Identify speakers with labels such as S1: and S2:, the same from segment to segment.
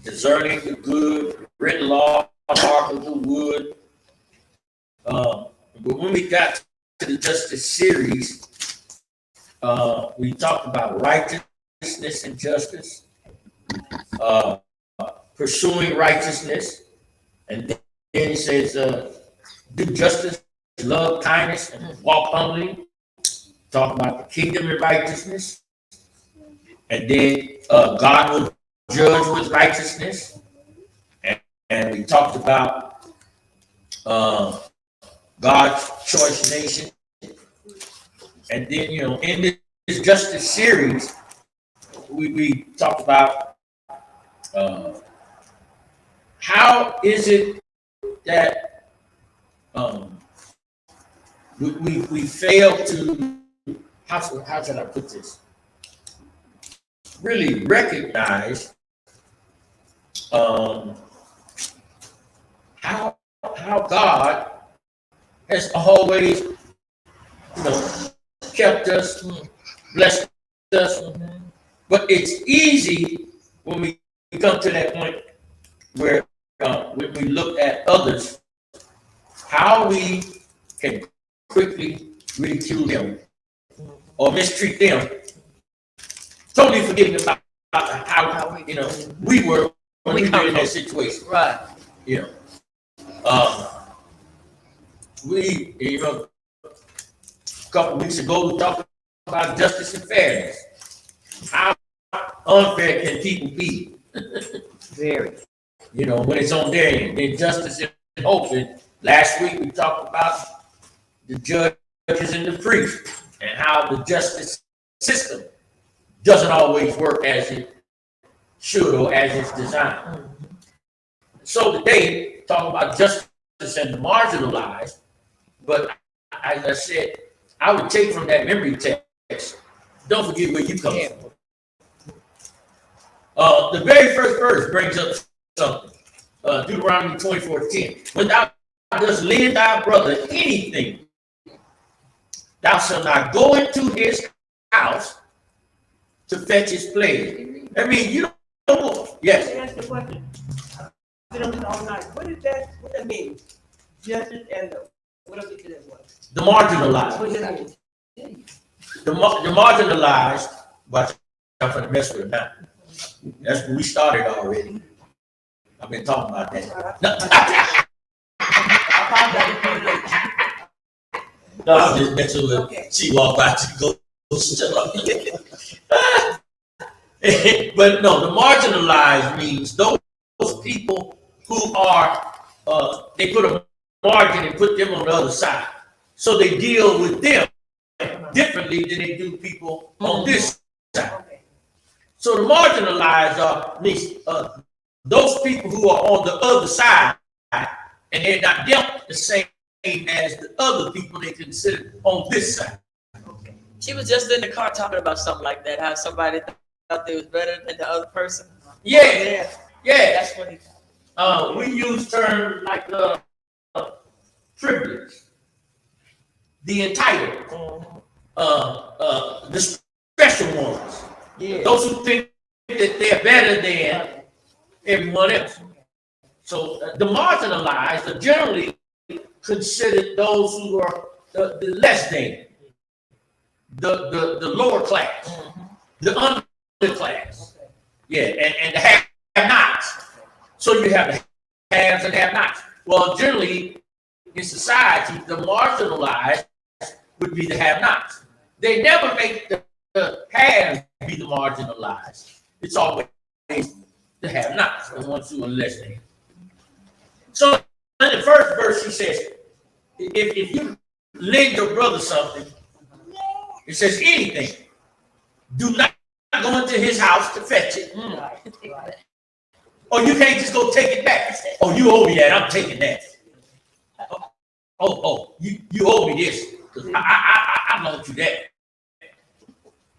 S1: discerning the good, written law, mark of the wood. But when we got to the justice series, we talked about righteousness and justice, pursuing righteousness, and then he says, do justice, love kindness, and walk humbly. Talk about the kingdom and righteousness, and then God will judge with righteousness, and we talked about God's choice nation, and then in this justice series, we talked about how is it that we fail to, how should I put this, really recognize how God has always kept us, blessed us, but it's easy when we come to that point where when we look at others, how we can quickly ridicule them or mistreat them, totally forgetting about how we were when we were in that situation.
S2: Right.
S1: We a couple weeks ago we talked about justice and fairness. How unfair can people be?
S2: Very.
S1: When it's on their end, then justice and hope. And last week we talked about the judges and the priests and how the justice system doesn't always work as it should or as it's designed. So today, talking about justice and the marginalized, but as I said, I would take from that memory text, don't forget where you come from. The very first verse brings up something. Deuteronomy 24:10. When thou dost lend thy brother anything, thou shalt not go into his house to fetch his pledge. I mean, you don't. Yes.
S3: Let me ask the question. I've been on this all night. What that mean? Justice and what else did that was?
S1: The marginalized.
S3: What does that mean?
S1: The marginalized, but I'm going to mess with it now. That's what we started already. I've been talking about that. No, I'm just messing with
S3: Okay.
S1: She walked by, she goes, but no, the marginalized means those people who are, they put a margin and put them on the other side. So they deal with them differently than they do people on this side.
S3: Okay.
S1: So the marginalized are those people who are on the other side and they're not dealt the same as the other people they consider on this side.
S3: Okay.
S2: She was just in the car talking about something like that, how somebody thought they was better than the other person.
S1: Yeah.
S2: That's what he
S1: We use terms like privilege, the entitled, the special ones, those who think that they're better than everyone else. So the marginalized are generally considered those who are the less than, the lower class, the underclass. Yeah, and the have-nots. So you have the haves and have-nots. Well, generally in society, the marginalized would be the have-nots. They never make the haves be the marginalized. It's always the have-nots, the ones who are less than. So in the first verse, he says, if you lend your brother something, it says anything, do not go into his house to fetch it. Or you can't just go take it back. Oh, you owe me that, I'm taking that. You owe me this, because I loaned you that.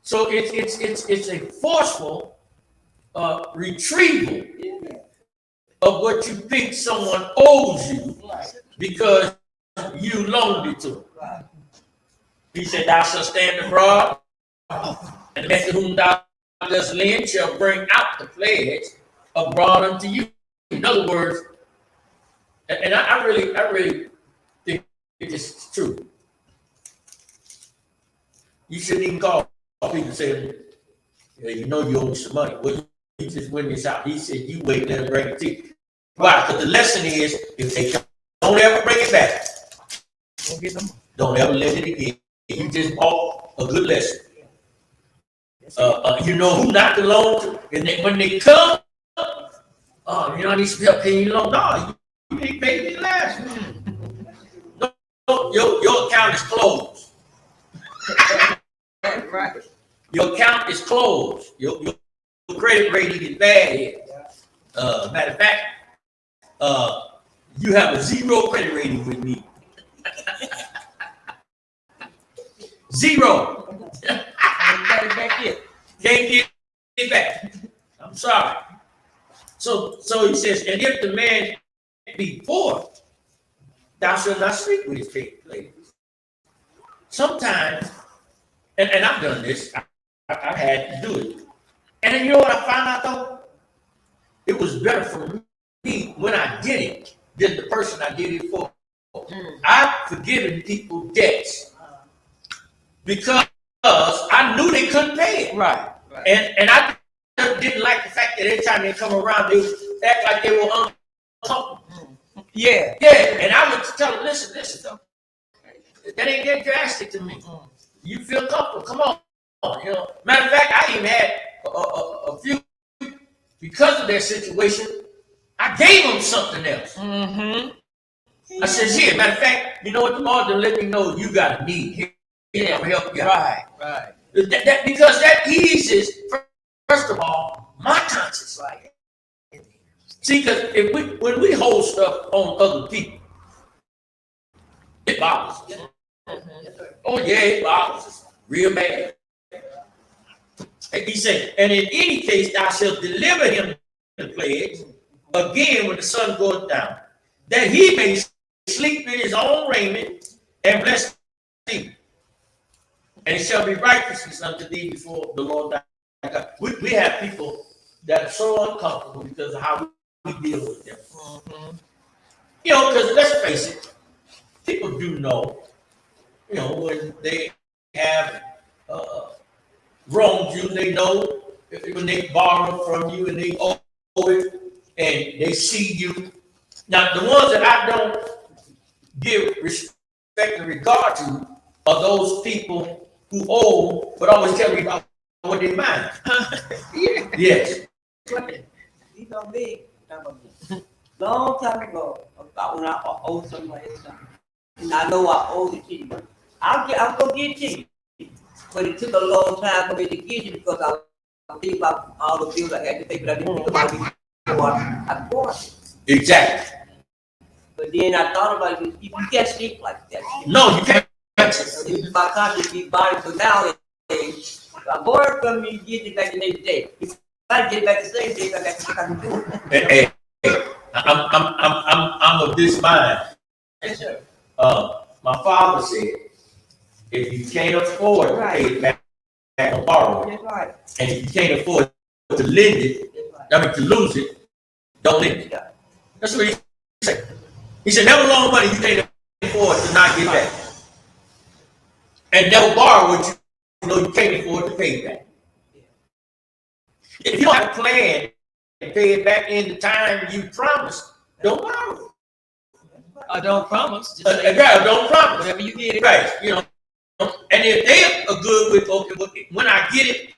S1: So it's a forceful retrieval of what you think someone owes you because you loaned it to him. He said, thou shalt stand abroad, and the man to whom thou dost lend shall bring out the pledge abroad unto you. In other words, and I really think this is true. You shouldn't even call people and say, yeah, you know you owe me some money. Well, he just went this out. He said, you wait, let him bring it to you. Why? Because the lesson is, if they don't ever bring it back, don't ever let it again. You just bought a good lesson. You know who not to loan to, and then when they come, you know, I need some help paying you loan. No, you ain't paid me last. No, your account is closed.
S2: Right.
S1: Your account is closed. Your credit rating is bad here. Matter of fact, you have a 0 credit rating with me. 0. Can't get it back. I'm sorry. So he says, and if the man be poor, thou shalt not sleep with his lady. Sometimes, and I've done this, I've had to do it. And then you know what I found out though? It was better for me when I did it than the person I did it for. I've forgiven people debts because I knew they couldn't pay it.
S2: Right.
S1: And I didn't like the fact that every time they come around, they act like they were uncomfortable.
S2: Yeah.
S1: And I would tell them, listen, that ain't that drastic to me. You feel comfortable, come on. You know, matter of fact, I even had a few, because of their situation, I gave them something else. Mm-hmm. I said, here, matter of fact, you know what, tomorrow they'll let me know you got a need. Here, I'll help you out. Right. Because that eases, first of all, my conscience. Right. See, because when we hold stuff on other people, it bothers us. Mm-hmm. Oh yeah, it bothers us real bad. And he said, and in any case, thou shalt deliver him the plagues again when the sun goes down, that he may sleep in his own raiment and bless thee. And it shall be righteousness unto thee before the Lord thy God. We have people that are so uncomfortable because of how we deal with them. Mm-hmm. You know, because let's face it, people do know, you know, when they have wronged you, they know when they borrow from you and they owe it and they see you. Now, the ones that I don't give respect and regard to are those people who owe but always tell me about what they mind. Yes.
S3: You know me, long time ago, about when I owed somebody something, and I know I owe it to you. I'm gonna get to you, but it took a long time for me to get you because I was thinking about all the bills I had to pay, but I didn't think about it before I bought it.
S1: Exactly.
S3: But then I thought about it. You can't sleep like that.
S1: No, you can't.
S3: My conscience be bothered. So now, if I borrow from you, get it back the next day. If I get it back the same day, I got to do it.
S1: Hey, I'm of this mind.
S3: Yes, sir.
S1: My father said, if you can't afford to pay it back or borrow it,
S3: That's right.
S1: and if you can't afford to lend it, to lose it, don't lend it. That's what he said. He said, never loan money you can't afford to not get back. And never borrow what you know you can't afford to pay back. If you don't have a plan and pay it back in the time you promised, don't borrow.
S2: Don't promise.
S1: Don't promise.
S2: Whatever you get it.
S1: Right, you know. And if they are good with, okay, when I get it,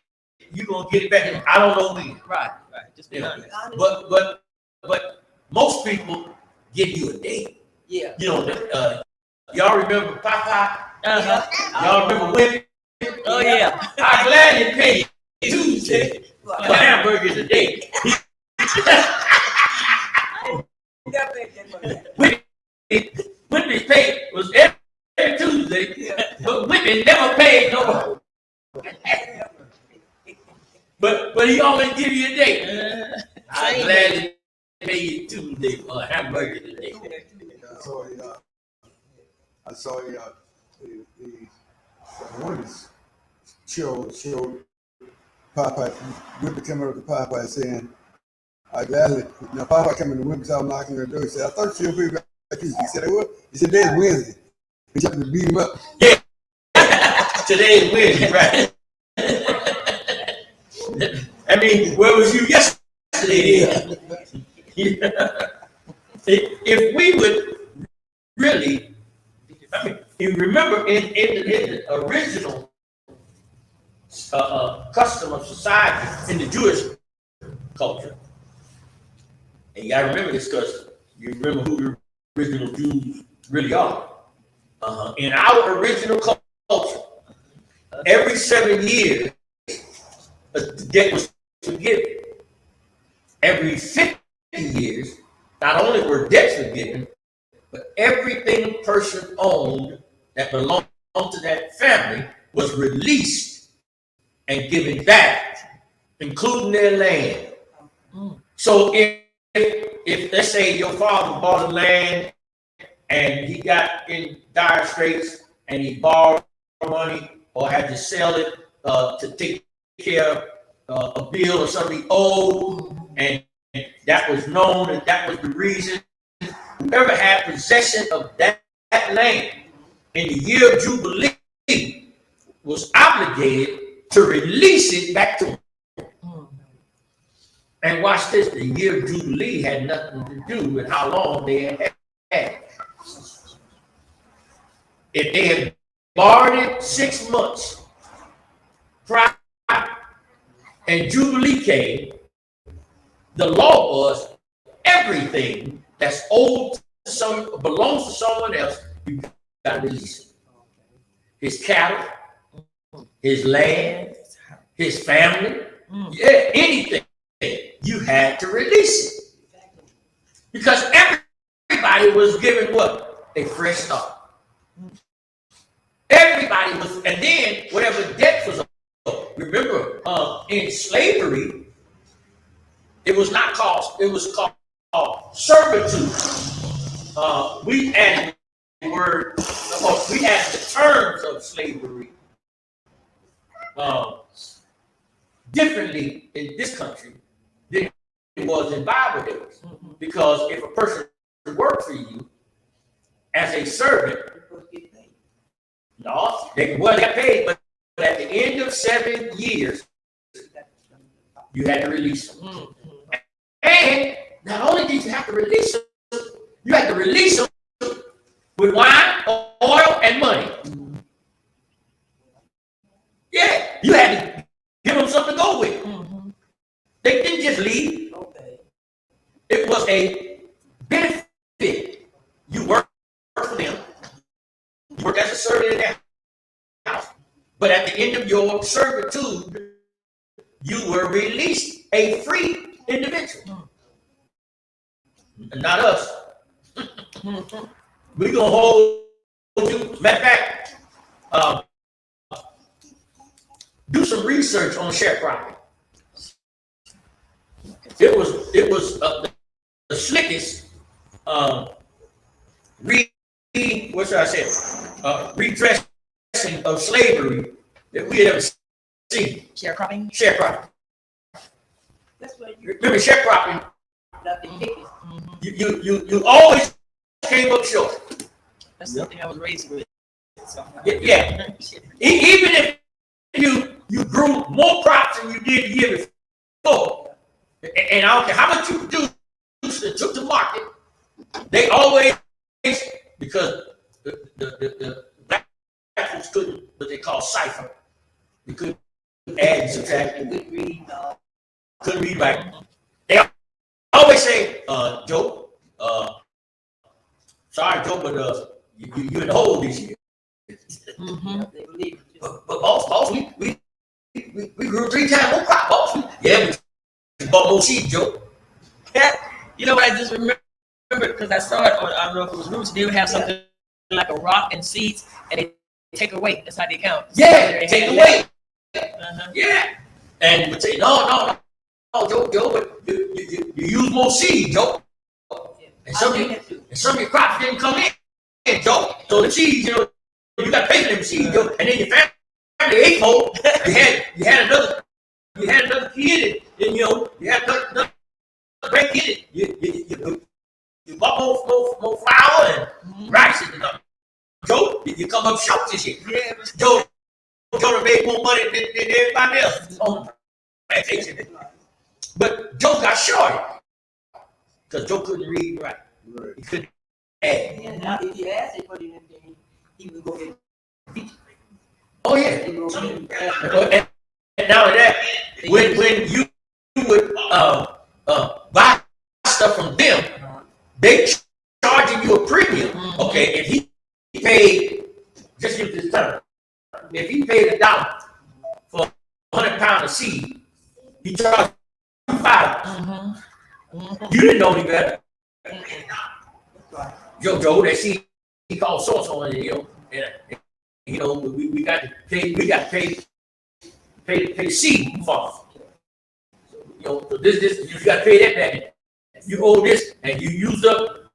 S1: you're going to get it back. I don't know when.
S2: Right. Just be honest.
S1: But most people give you a date.
S3: Yeah.
S1: You know, y'all remember Popeye?
S2: Uh-huh.
S1: Y'all remember women?
S2: Oh, yeah.
S1: I gladly pay you Tuesday for hamburgers a day. Women paid was every Tuesday, but women never paid no. But he always give you a date. I gladly pay you Tuesday for a hamburger today.
S4: I saw one showed Popeye with the camera of Popeye saying, I gladly. Now, Papa came in the room, so I'm knocking on the door. He said, I thought she'll be back. He said, what? He said, today's Wednesday. He tried to beat him up.
S1: Yeah. Today is Wednesday, right? I mean, where was you yesterday? If we would really, I mean, you remember in the original custom of society in the Jewish culture, and you gotta remember this because you remember who the original Jews really are. In our original culture, every 7 years, the debt was forgiven. Every 50 years, not only were debts forgiven, but everything a person owned that belonged to that family was released and given back, including their land. So if let's say your father bought a land and he got in dire straits and he borrowed money or had to sell it to take care of a bill or something he owed, and that was known and that was the reason, whoever had possession of that land in the year of Jubilee was obligated to release it back to him. And watch this, the year of Jubilee had nothing to do with how long they had had. If they had borrowed it 6 months prior and Jubilee came, the law was everything that's owed to some belongs to someone else, you gotta release it. His cattle, his land, his family, yeah, anything, you had to release it. Because everybody was given what? A fresh start. Everybody was, and then whatever debt was owed. Remember, in slavery, it was not called, it was called servitude. We added the word, we added the terms of slavery differently in this country than it was in Bible days. Because if a person worked for you as a servant, no, they got paid, but at the end of 7 years, you had to release them. And not only did you have to release them, you had to release them with wine, oil, and money. Yeah, you had to give them something to go with. They didn't just leave. It was a benefit. You work for them. You work as a servant in their house. But at the end of your servitude, you were released a free individual. Not us. We're going to hold you. Matter of fact, do some research on sharecropping. It was the slickest redressing of slavery that we had ever seen.
S2: Sharecropping.
S1: Sharecropping.
S3: That's what you
S1: Remember sharecropping?
S3: got the tickets.
S1: You always came up short.
S2: That's something I was raised with. So.
S1: Yeah. Even if you grew more crops than you did the year before, and I don't care how much you produced and took to market, they always, because the black folks couldn't what they call cipher. They couldn't add and subtract. Couldn't read right. They always say, Joe, sorry, Joe, but you in the hole this year.
S3: They believe it.
S1: But boss, we grew 3 times more crop, boss. Yeah, we bought more seed, Joe.
S2: You know what I just remember, because I saw it on, I don't know if it was Roots, they would have something like a rock and seeds, and they take away. That's how they count.
S1: Yeah, take away. Yeah. And would say, no, Joe, but you use more seed, Joe. And some of your crops didn't come in, Joe. So the seeds, you got to pay for them seeds, Joe. And then your family ate more. You had another kid, and you had another break in, you bought more flour and rice and Joe, you come up short this year.
S2: Yeah.
S1: Joe made more money than everybody else on the plantation. But Joe got shorted because Joe couldn't read and write. He couldn't add.
S3: And now if you ask him for anything, he would go ahead and teach.
S1: Oh yeah.
S3: He would go ahead and ask.
S1: And now that when you would buy stuff from them, they charging you a premium. Okay, if he paid, just use this term, if he paid $1 for 100 pounds of seed, he charged you $5. You didn't know any better. Joe, that seed he called source on it, we got to pay seed farm. So this you got to pay that back. You owe this, and you used up,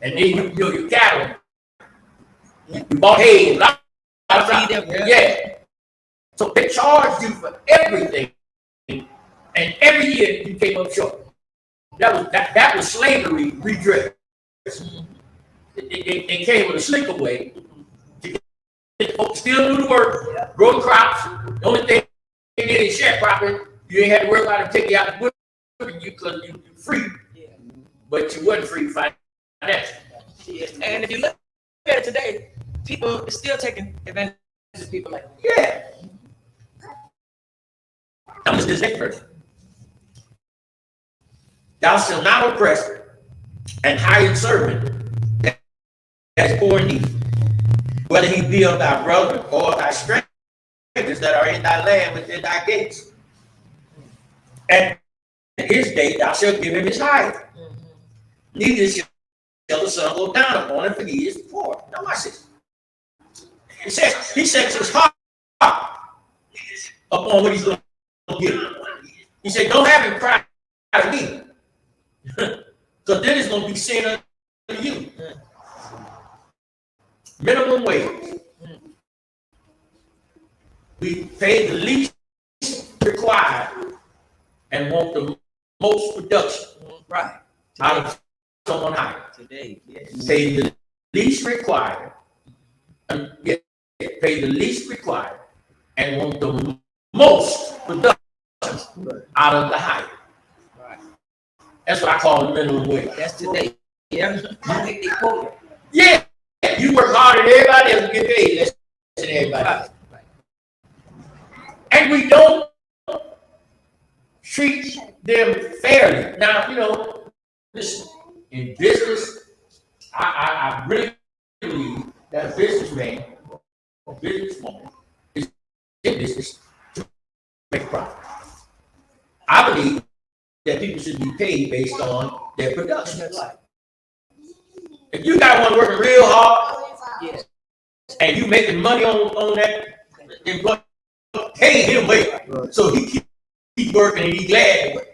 S1: and then your cattle. You bought hay. Yeah. So they charged you for everything, and every year you came up short. That was slavery redress. They came with a slicker way to get folks still do the work, grow the crops. The only thing they did is sharecropping. You ain't had to worry about them taking you out the bush because you free, but you wasn't free financially.
S2: And if you look at it today, people are still taking advantage of people like that.
S1: Yeah. I'm just this next person. Thou shalt not oppress and hire servant that's poor in need, whether he be of thy brother or thy strangers that are in thy land within thy gates. And his day thou shalt give him his hire. Neither shall the sun go down upon him, for he is poor. Now watch this. He sets his heart upon what he's going to give. He said, don't have him cry to me. Because then it's going to be sin unto you. Minimum wage. We pay the least required and want the most production.
S2: Right.
S1: Out of someone hired.
S2: Today, yes.
S1: Pay the least required. Pay the least required and want the most production out of the hire.
S2: Right.
S1: That's what I call the minimum wage.
S2: That's today. Yeah.
S3: I think they quote it.
S1: Yeah, you work harder than everybody else and get paid less than everybody else. And we don't treat them fairly. Now, listen, in business, I really believe that a businessman or businesswoman is in business to make a profit. I believe that people should be paid based on their production. If you got one working real hard, and you making money on that employee, pay him well, so he keep working and he glad to work.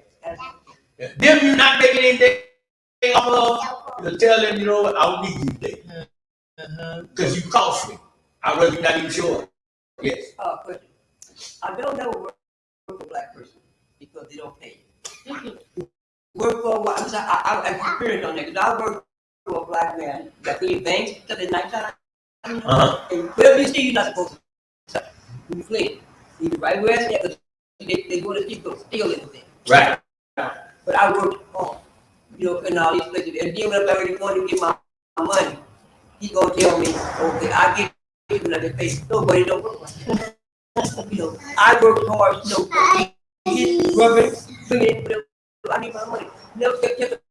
S1: Them you not making anything off of, you tell them, what, I don't need you today. Because you cost me. I'd rather you not even sure. Yes.
S3: Question. I don't never work for a black person because they don't pay. Work for a while. I'm experienced on that because I work for a black man that clean banks because at nighttime. And whatever you see, you're not supposed to. You clean. You right where it's at, they go to steal anything.
S1: Right.
S3: But I worked hard, in all these places. And then when I want to get my money, he gonna tell me, okay, I get you another pay. Nobody don't work like that. I worked hard, he's rubbing, bringing it, I need my money. Never kept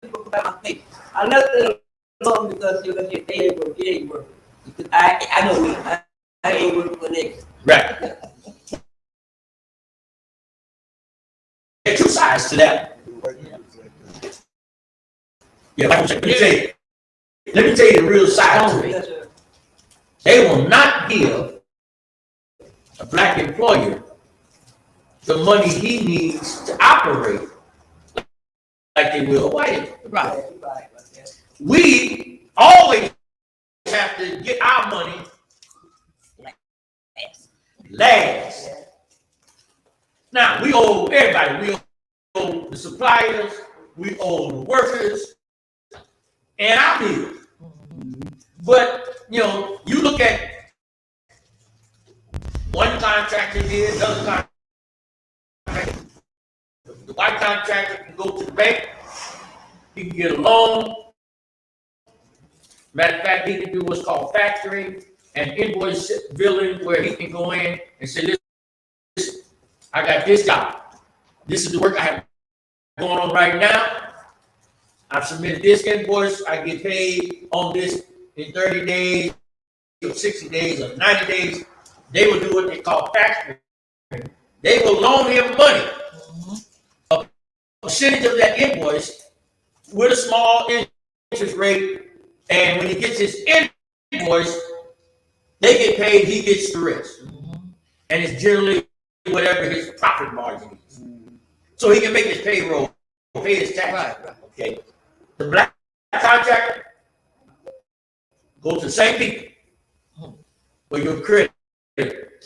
S3: about my pay. I left it alone because they ain't work, it ain't work. Because I know me, I ain't working for niggas.
S1: Right. There are two sides to that. Yeah, like I said, let me tell you the real side to it. They will not give a black employer the money he needs to operate like they will a white employer.
S2: Right.
S1: We always have to get our money last. Now, we owe everybody. We owe the suppliers. we owe the workers and our bills. But, you know, you look at one contractor here, another contractor. The white contractor can go to the bank, he can get a loan. Matter of fact, he can do what's called factoring and invoice billing, where he can go in and say, listen, I got this job. This is the work I have going on right now. I've submitted this invoice. I get paid on this in 30 days, or 60 days, or 90 days. They will do what they call factoring. They will loan him money, a percentage of that invoice with a small interest rate. And when he gets his invoice, they get paid, he gets the rest. And it's generally whatever his profit margin is. So he can make his payroll, pay his tax. Right. Okay. The black contractor goes to the same people. Well, your credit,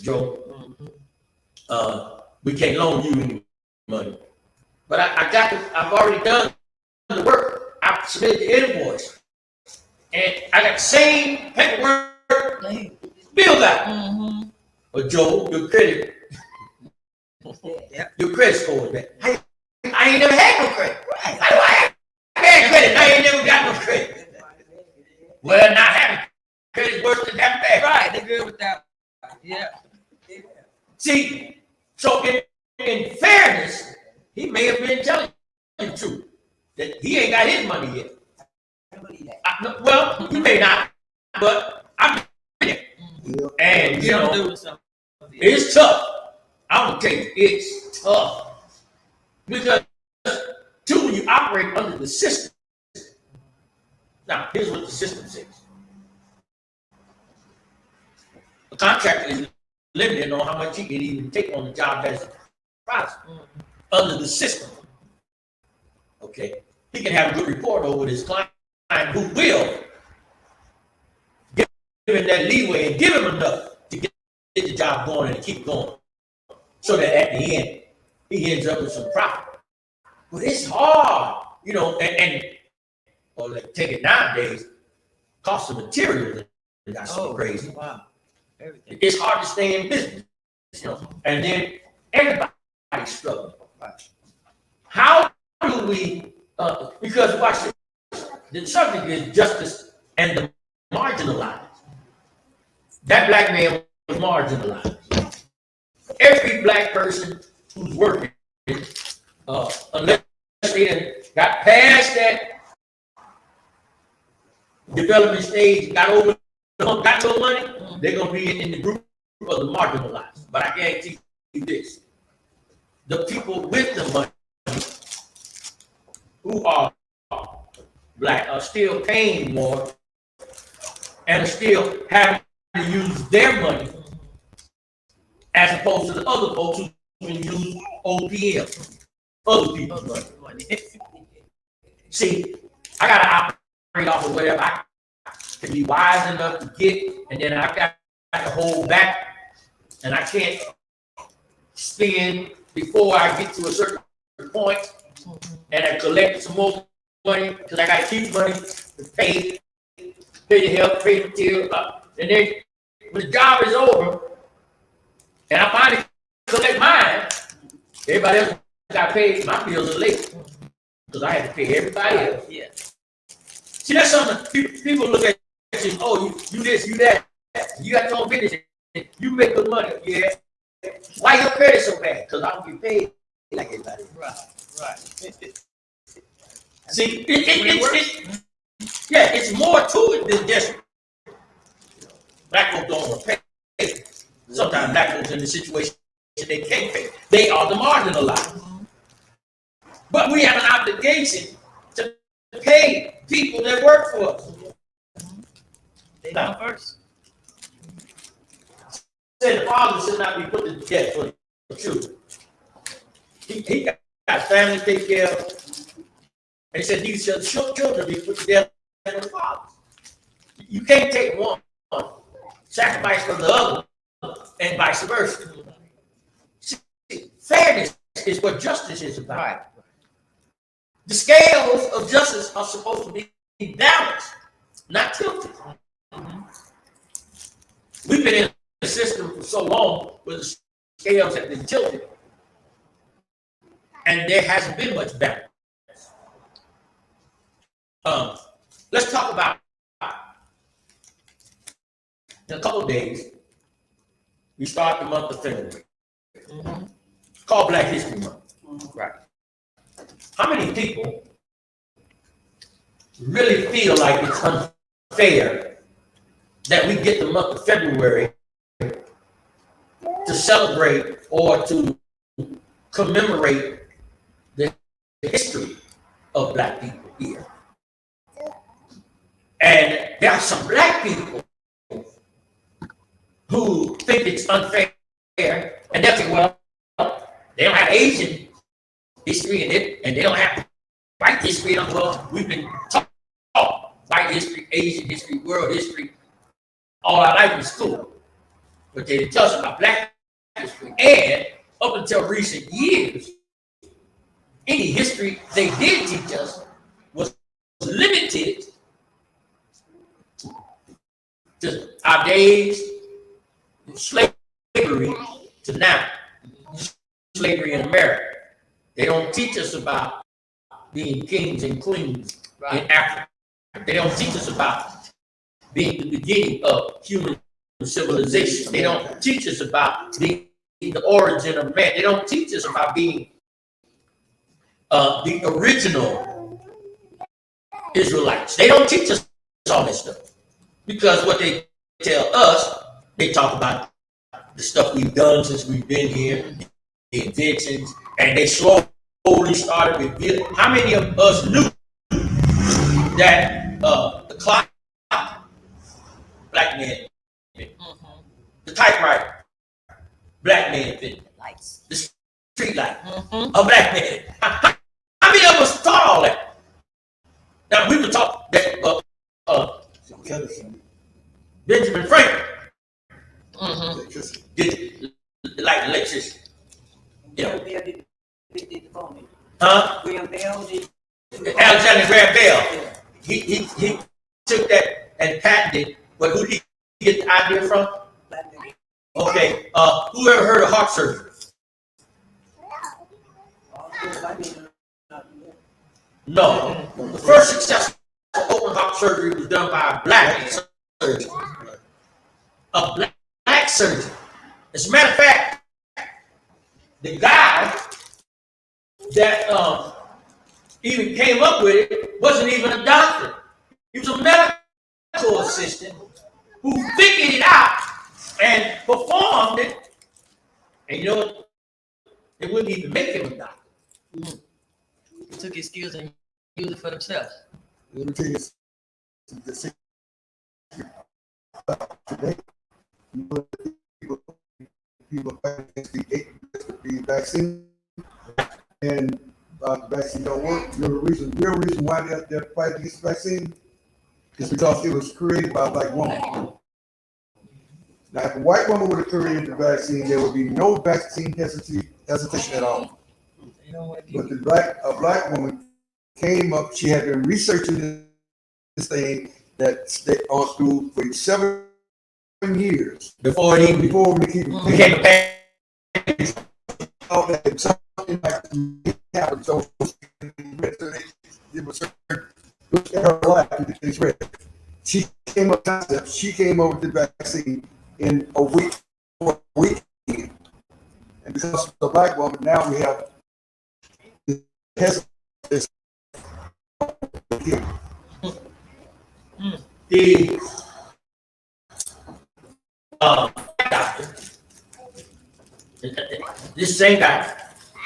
S1: Joe, we can't loan you any money. But I've already done the work. I've submitted the invoice. And I got the same paperwork Bill got. But Joe, your credit, your credit score is bad. I ain't never had no credit. How do I have bad credit? I ain't never got no credit. Well, not having credit is worse than having bad.
S2: Right, they're good with that. Yeah.
S1: See, so in fairness, he may have been telling you the truth that he ain't got his money yet. Well, he may not, but I'm there. And you know, it's tough. I'm gonna tell you, it's tough because too, when you operate under the system. Now, here's what the system says: the contractor is limited on how much he can even take on the job as a project under the system. Okay, he can have a good report over his client who will give him that leeway and give him enough to get the job going and keep going, so that at the end he ends up with some profit. But it's hard, you know, and or like take it nowadays, cost of materials that's so crazy.
S2: Wow. Everything.
S1: It's hard to stay in business, you know, and then everybody's struggling. How do we? Because watch this. The subject is justice and the marginalized. That black man was marginalized. Every black person who's working, unless they got past that development stage, got over, got no money, they're gonna be in the group of the marginalized. But I guarantee you this: the people with the money who are black are still paying more and are still having to use their money as opposed to the other folks who can use OPM, other people's money. See, I gotta operate off of whatever I can be wise enough to get, and then I got to hold back, and I can't spend before I get to a certain point, and I collect some more money because I got to keep money to pay the help, pay the material, and then when the job is over, and I finally collect mine, everybody else got paid. My bills are late because I had to pay everybody else.
S2: Yeah.
S1: See, that's something people look at you. Oh, you this, you that. You got your own business. You make good money. Yeah. Why your credit so bad? Because I don't get paid like everybody.
S2: Right.
S1: See, it's more to it than just black folks don't want to pay. Sometimes black folks in the situation they can't pay. They are the marginalized. But we have an obligation to pay people that work for us.
S2: They come first.
S1: Said the father should not be put to death for the children. He got family to take care of. And he said these children be put to death for the father. You can't take one, sacrifice for the other, and vice versa. See, fairness is what justice is about. The scales of justice are supposed to be balanced, not tilted. We've been in the system for so long where the scales have been tilted, and there hasn't been much balance. Let's talk about, in a couple of days, we start the month of February. It's called Black History Month.
S2: Right.
S1: How many people really feel like it's unfair that we get the month of February to celebrate or to commemorate the history of Black people here? And there are some Black people who think it's unfair, and they'll say, well, they don't have Asian history in it, and they don't have white history. Well, we've been taught white history, Asian history, world history all our life in school, but they didn't tell us about Black history. And up until recent years, any history they did teach us was limited to our days, slavery to now, slavery in America. They don't teach us about being kings and queens in Africa. They don't teach us about being the beginning of human civilization. They don't teach us about being the origin of man. They don't teach us about being the original Israelites. They don't teach us all this stuff. Because what they tell us, they talk about the stuff we've done since we've been here, the inventions, and they slowly started revealing. How many of us knew that the clock, Black man invented, the typewriter, Black man invented, the street light, a Black man. How many of us thought all that? Now we were taught that Benjamin Franklin did the light electricity. You know. Huh? Alexander Graham Bell. He took that and patented. But who did he get the idea from? Okay. Who ever heard of heart surgery? No. The first successful open heart surgery was done by a Black surgeon. A Black surgeon. As a matter of fact, the guy that even came up with it wasn't even a doctor. He was a medical assistant who figured it out and performed it. And you know what? They wouldn't even make him a doctor.
S2: He took his skills and used it for themselves.
S4: Let me tell you the secret. Today, people fight against the vaccine, and the vaccine don't work. The real reason why they're fighting against the vaccine is because it was created by a Black woman. Now, if a white woman would have created the vaccine, there would be no vaccine hesitation at all. But a Black woman came up. She had been researching this thing that stayed on through for 7 years
S1: Before it even
S4: became
S1: became a
S4: something like happened. So it was her life. It's read. She came up concept. She came up with the vaccine in a week. And because of the Black woman, now we have this
S1: the doctor, this same guy,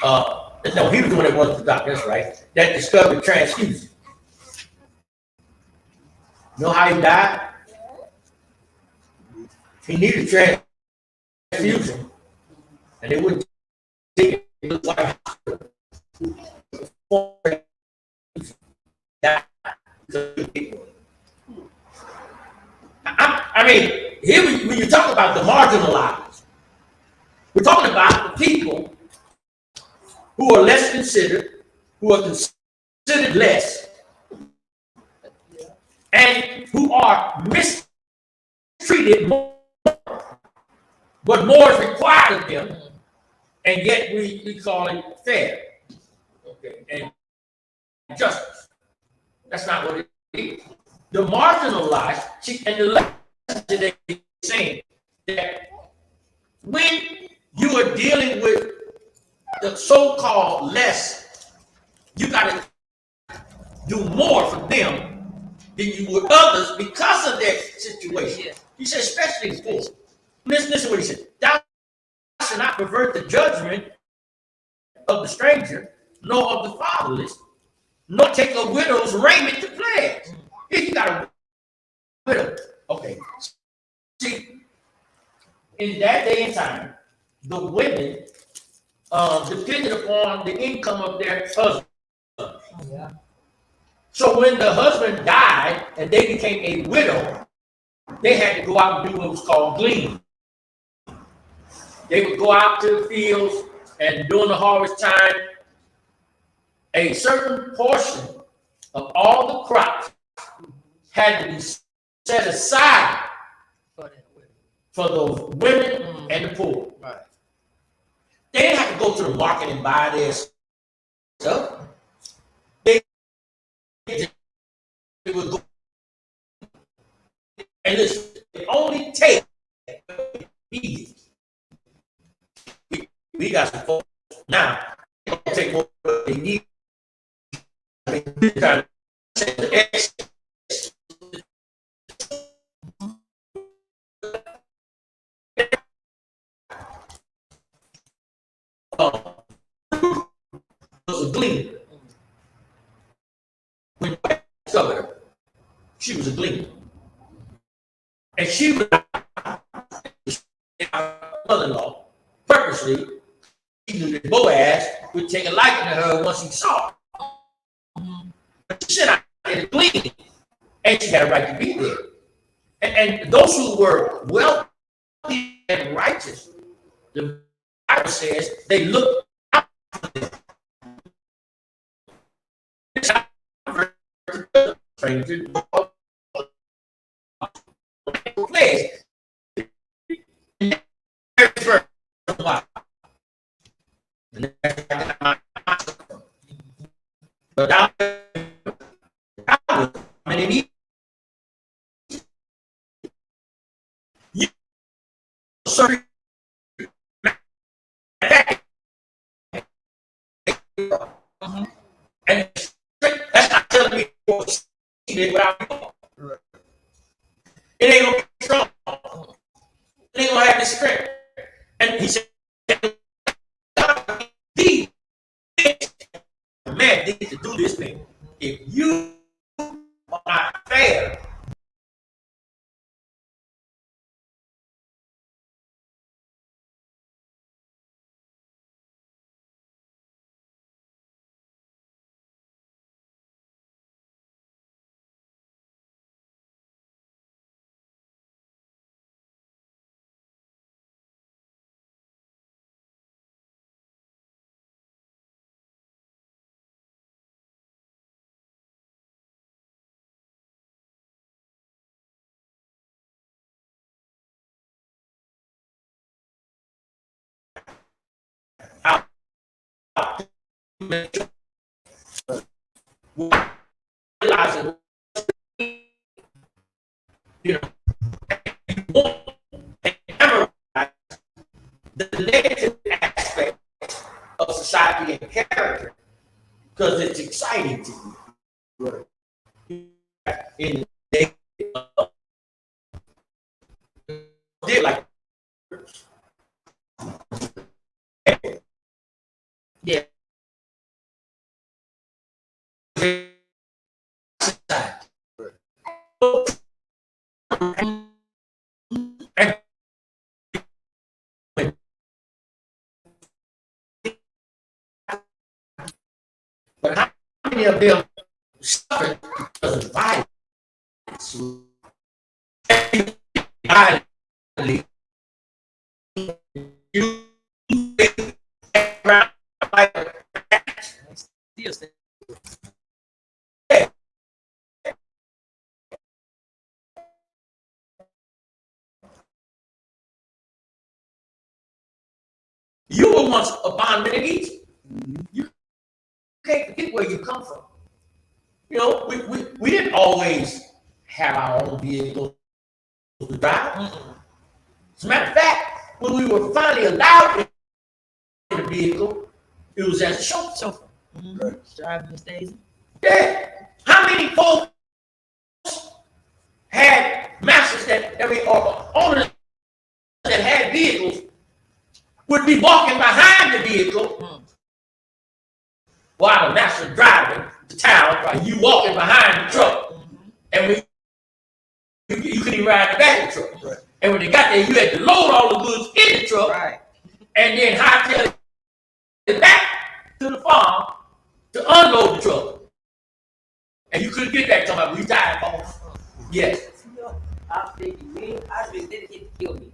S1: no, he was the one that was the doctor, that's right, that discovered transfusion. You know how he died? He needed transfusion, and they wouldn't take it. It was like I mean, here when you talk about the marginalized, we're talking about the people who are less considered, who are considered considered less and who are mistreated more, but more is required of them, and yet we call it fair, okay, and justice. That's not what it is. The marginalized, and the lesson today is saying that when you are dealing with the so-called less, you got to do more for them than you would others because of their situation. He said, especially the poor. Listen what he said. Thou shalt not pervert the judgment of the stranger, nor of the fatherless, nor take a widow's raiment to pledge. If you got a widow, okay. See, in that day and time, the women depended upon the income of their husband.
S2: Yeah.
S1: So when the husband died and they became a widow, they had to go out and do what was called gleaning. They would go out to the fields, and during the harvest time, a certain portion of all the crops had to be set aside for those women and the poor.
S2: Right.
S1: They didn't have to go to the market and buy their stuff. They would go. And listen, it only takes we got some folks now. They don't take more than they need. Was a gleaner. When I discovered her, she was a gleaner. And she was my mother-in-law purposely. She knew that Boaz would take a liking to her once he saw her. But she said, I had a gleaning, and she had a right to be there. And those who were wealthy and righteous, the Bible says they looked out for them. But sorry. And that's not telling me what she did without me. It ain't gonna be strong. It ain't gonna have the strength. And he said, "These man need to do this thing. If you are not fair." Realizing, you know, you want to memorize the negative aspects of society and character because it's exciting to you. Right. In they did like yeah. But how many of them suffered because of violence? Violently, you around like You were once a bondman in Egypt. You can't forget where you come from. You know, we didn't always have our own vehicle to drive. As a matter of fact, when we were finally allowed in the vehicle, it was as a chauffeur.
S2: Driving the station.
S1: Yeah. How many folks had masters or owners that had vehicles would be walking behind the vehicle while the master driving to town, while you walking behind the truck, and when you couldn't even ride the back of the truck.
S4: Right.
S1: And when they got there, you had to load all the goods in the truck,
S2: Right.
S1: and then hightail it back to the farm to unload the truck. And you couldn't get back to my we died, boss. Yes.
S3: You know, I'm thinking, man, I been dedicated to kill me.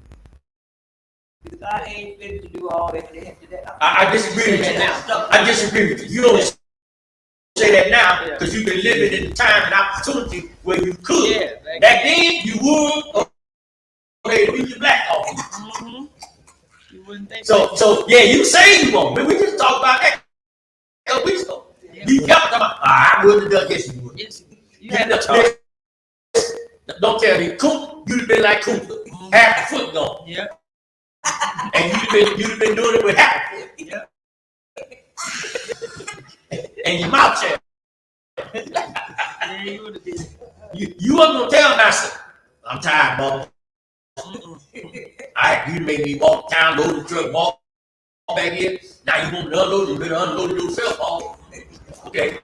S3: Because I ain't fit to do all that.
S1: I disagree with you now. I disagree with you. You don't say that now because you've been living in the time and opportunity where you could.
S2: Yeah,
S1: back then, you would, or they'd beat your black off.
S2: You wouldn't think
S1: So yeah, you say you won't. But we just talked about that a couple weeks ago.
S2: Yeah.
S1: You kept talking about, I wouldn't have done this. You would.
S2: Yes, you had to talk.
S1: Don't tell me, Coop, you'd have been like Cooper. Half the foot gone.
S2: Yeah.
S1: And you'd have been doing it with half a foot.
S2: Yeah.
S1: And your mouth check.
S2: Yeah, you would have been.
S1: You wasn't gonna tell myself, I'm tired, Bob. Alright, you made me walk down, load the truck, walk back here. Now you want to unload it, you better unload it yourself, Bob. Okay.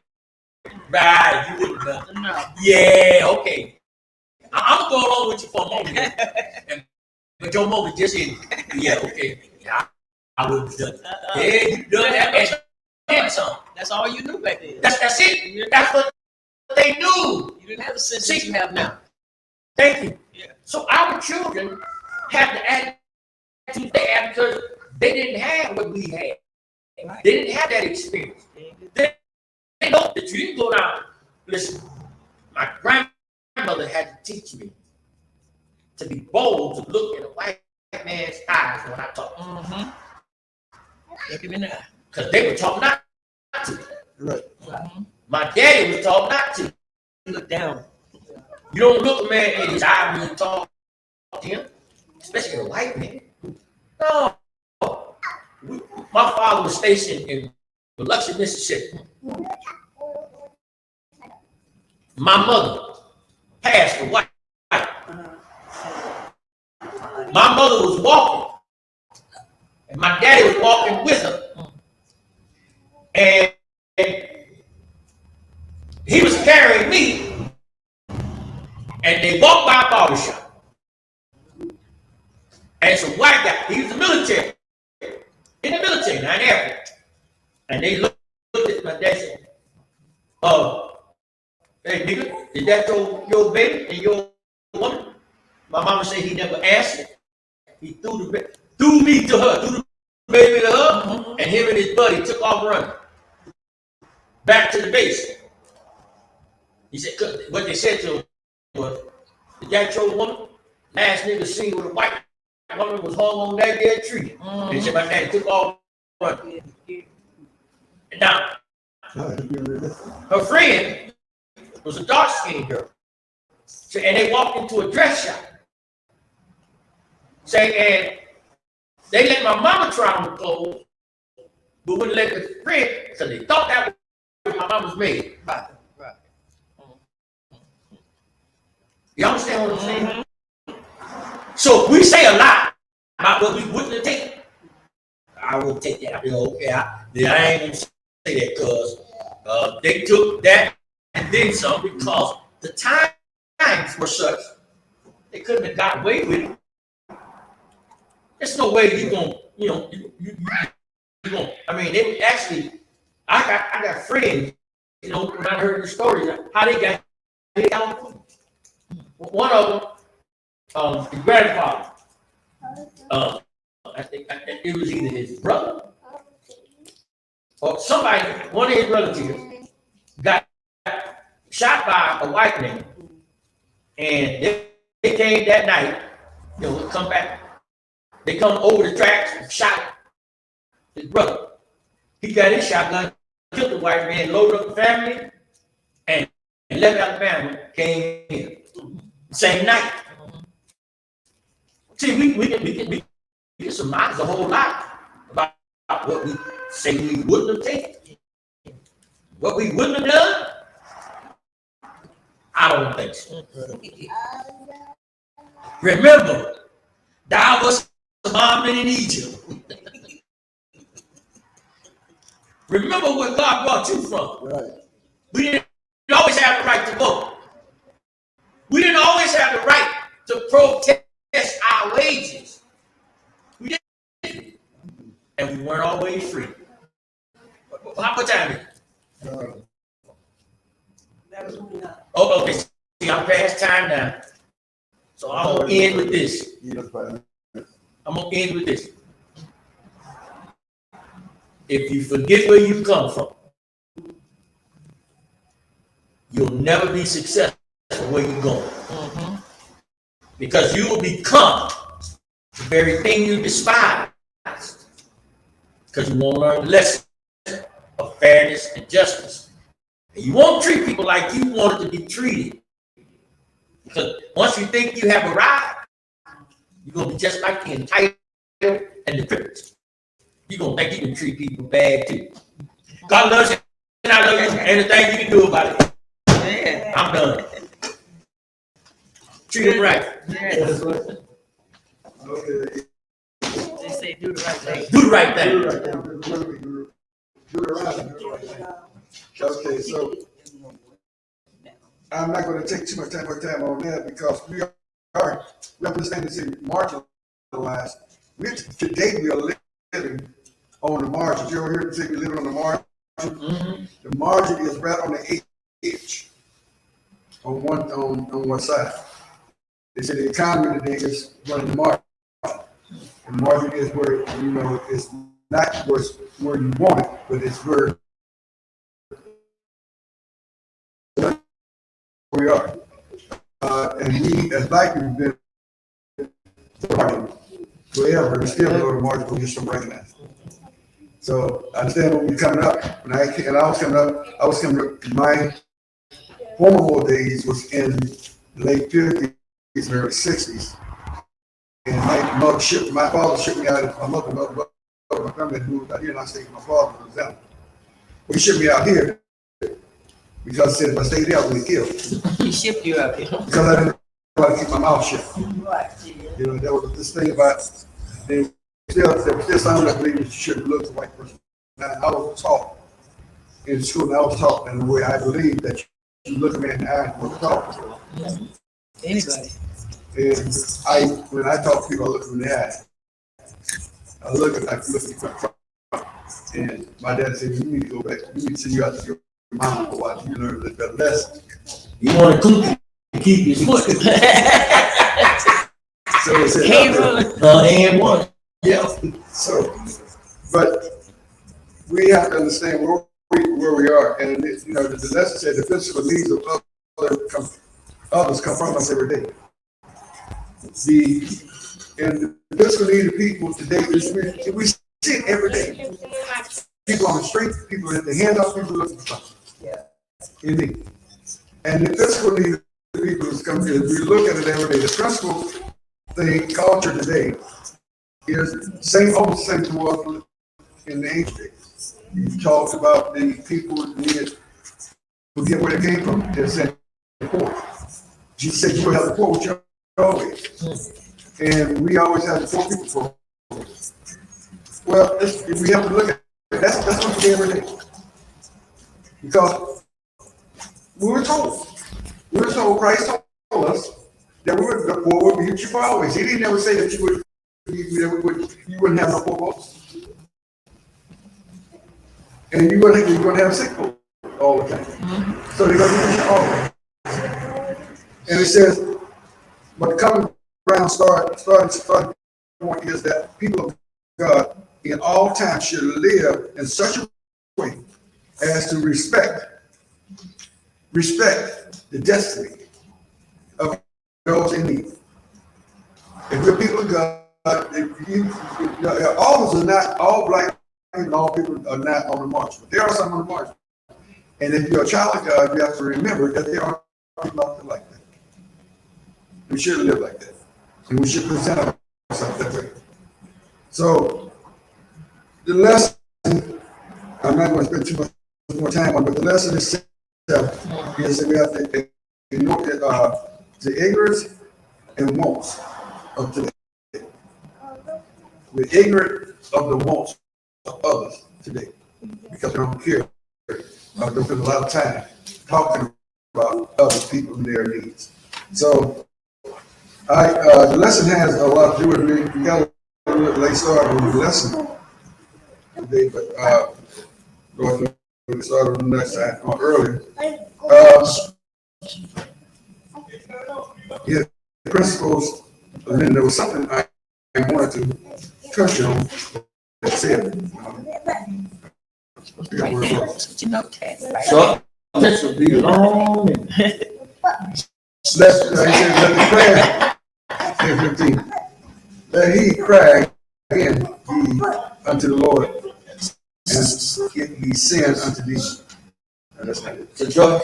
S1: Right, you wouldn't have done.
S2: No.
S1: Yeah, okay. I'm gonna go along with you for a moment. But your moment just ended. Yeah, okay. Yeah, I wouldn't have done it. Yeah, you done that and some.
S2: That's all you knew back then.
S1: That's it. That's what they knew.
S2: You didn't have the sense that you have now.
S1: Thank you.
S2: Yeah.
S1: So our children have the attitude they have because they didn't have what we had.
S2: Right.
S1: They didn't have that experience. They know that you didn't go down. Listen, my grandmother had to teach me to be bold to look in a white man's eyes when I talk.
S2: Look him in the eye.
S1: Because they were taught not to.
S4: Right.
S1: My daddy was taught not to.
S2: You look down.
S1: You don't look a man in his eye when you talk to him, especially a white man. No. My father was stationed in Biloxi, Mississippi. My mother passed away. My mother was walking, and my daddy was walking with her. And he was carrying me, and they walked by a barber shop. And it's a white guy, he was in the military. In the military, not in Air Force. And they looked at my dad and said, hey nigga, is that your baby and your woman? My mama said he never answered. He threw me to her, threw the baby to her, and him and his buddy took off running. Back to the base. He said, what they said to him was, is that your woman? Last nigga seen with a white woman was hung on that dead tree. They said my daddy took off running. Now, her friend was a dark-skinned girl. So, and they walked into a dress shop. And they let my mama try on the clothes, but wouldn't let the friend, so they thought that was my mama's maid.
S2: Right.
S1: You understand what I'm saying? So we say a lot about what we wouldn't take. I won't take that. Okay, I ain't gonna say that because they took that and then some because the times were such they couldn't have got away with it. There's no way you gonna, you gonna. I mean, they actually. I got friends, when I heard the stories how they got food. One of them, his grandfather. I think it was either his brother or somebody, one of his relatives, got shot by a white man, and they came that night. Come back. They come over the tracks and shot him. his brother. He got his shotgun, killed the white man, loaded up the family, and left Alabama, came in. Same night. See, we can surmise a whole lot about what we say we wouldn't have taken. What we wouldn't have done, I don't think so. Remember, thou was a bondman in Egypt. Remember where God brought you from.
S4: Right.
S1: We didn't always have the right to vote. We didn't always have the right to protest our wages. We didn't. And we weren't always free. How much time is it?
S3: That was who not.
S1: Oh, okay. See, I'm past time now. So I'm gonna end with this. I'm gonna end with this. If you forget where you come from, you'll never be successful where you're going. Because you will become the very thing you despise. Because you won't learn the lesson of fairness and justice. And you won't treat people like you wanted to be treated. Because once you think you have arrived, you're going to be just like the entitled and the privileged. You're going to think you can treat people bad too. God loves you, and I love you, and the thing you can do about it.
S2: Yeah.
S1: I'm done. Treat them right.
S2: Yes.
S4: Okay.
S2: They say do the right thing.
S1: Do the right thing.
S4: Do the right thing. Okay, so I'm not going to take too much time on that because we understand this in marginalized. Today we are living on the margins. You ever hear them say we living on the margin?
S1: Mm-hmm.
S4: The margin is right on the edge on one side. They say the economy today is running the margin. The margin is where it's not where you want it, but it's where we are. And we as black people have been forever and still below the margin, we just don't recognize. So I understand when we're coming up. When I was coming up, my formative days was in the late 50s and early 60s. And my father shipped me out. My family had moved out here, and I stayed with my father was down. He shipped me out here because he said if I stayed there, I would be killed.
S2: He shipped you up here.
S4: Because I didn't want to keep my mouth shut.
S3: Right.
S4: There was this thing about there was still something I believe you shouldn't look at a white person. Now, I was taught in school, and I was taught in the way I believe that you look a man in the eye and talk to them.
S2: Anybody.
S4: And when I talk to people, I look them in the eye. I look at them. And my dad said, you need to go back. You need to send you out to your mom for a while. You learn a little better lesson.
S1: You want to cook and keep his foot.
S4: So he said,
S1: And one.
S4: yeah. So, but we have to understand where we are. And the lesson said the physical needs of others come from us every day. The physical need of people today is we see it every day. People on the street, people at the handout, people looking for something.
S3: Yeah.
S4: Indeed. And the physical need of people is coming. We look at it every day. The principal thing, culture today, is almost the same to what in the ancient days. You talked about the people who forget where they came from. They're saying the poor. Jesus said you will have the poor with you always. And we always have the poor people for. Well, if we have to look at it, that's what we do every day. Because we were told Christ told us that the poor would be with you for always. He didn't ever say that you wouldn't have no poor folks. And you're going to have sick folks all the time. Mm-hmm. So they're going to be with you always. And it says, but the common ground starting point is that people of God in all times should live in such a way as to respect the destiny of those in need. If we're people of God, all of us are not all black even all people are not on the march, but there are some on the march. And if you're a child of God, you have to remember that there are people out there like that. We should live like that. And we should present ourselves that way. So the lesson, I'm not going to spend too much more time on, but the lesson itself is that we have to ignore the ignorance and wants of today. We're ignorant of the wants of others today because we don't care. Don't spend a lot of time talking about other people and their needs. So the lesson has a lot to do with me. We got a little late start on the lesson today, but we'll start on the next time or earlier. Yeah, principles, and then there was something I wanted to touch on that said,
S1: So this will be long.
S4: let the prayer, 15. Let he cry again unto the Lord, and get ye sin unto thee. And that's not it.
S1: So Joy,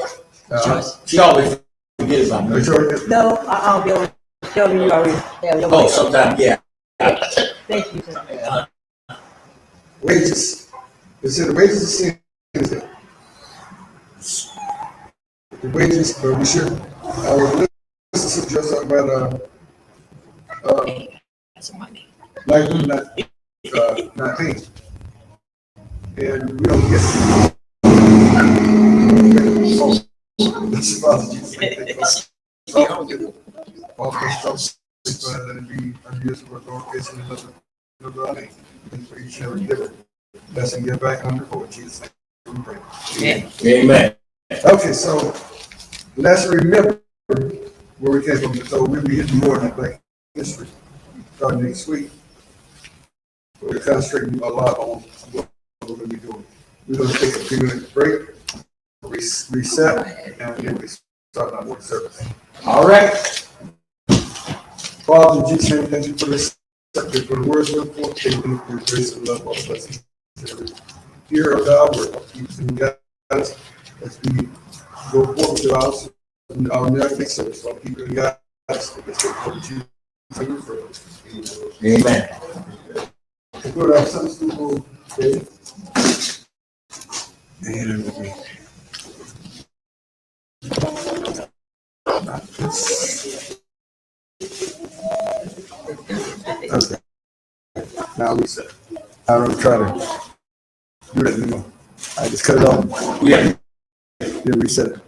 S1: she always forget about me.
S3: No, I'll be able to tell you already.
S1: Oh, sometimes, yeah.
S3: Thank you, sir.
S4: Wages. They said the wages of sin is that. The wages, but we should. I was listening to just talk about life not pain. And we don't get that's about all questions, but let it be unused for authorities and another name. For each and every giver. Blessing give back under for Jesus' name. We pray.
S1: Amen.
S4: Okay, so let's remember where we came from. So we'll be hitting more than Black history starting next week. We're concentrating a lot on what we're going to be doing. We're going to take a few minutes break, reset, and then we start our work service.
S1: All right.
S4: Father, in Jesus' name, thank you for this subject, for the words of the forth, thank you for your grace and love, all blessings. Here of God, we're using guys as we go forward to our next service. So keep your guys.
S1: Amen.
S4: Put our Sunday school day. And okay. Now we set. I don't try to do that anymore. I just cut it off.
S1: Yeah.
S4: Then reset it.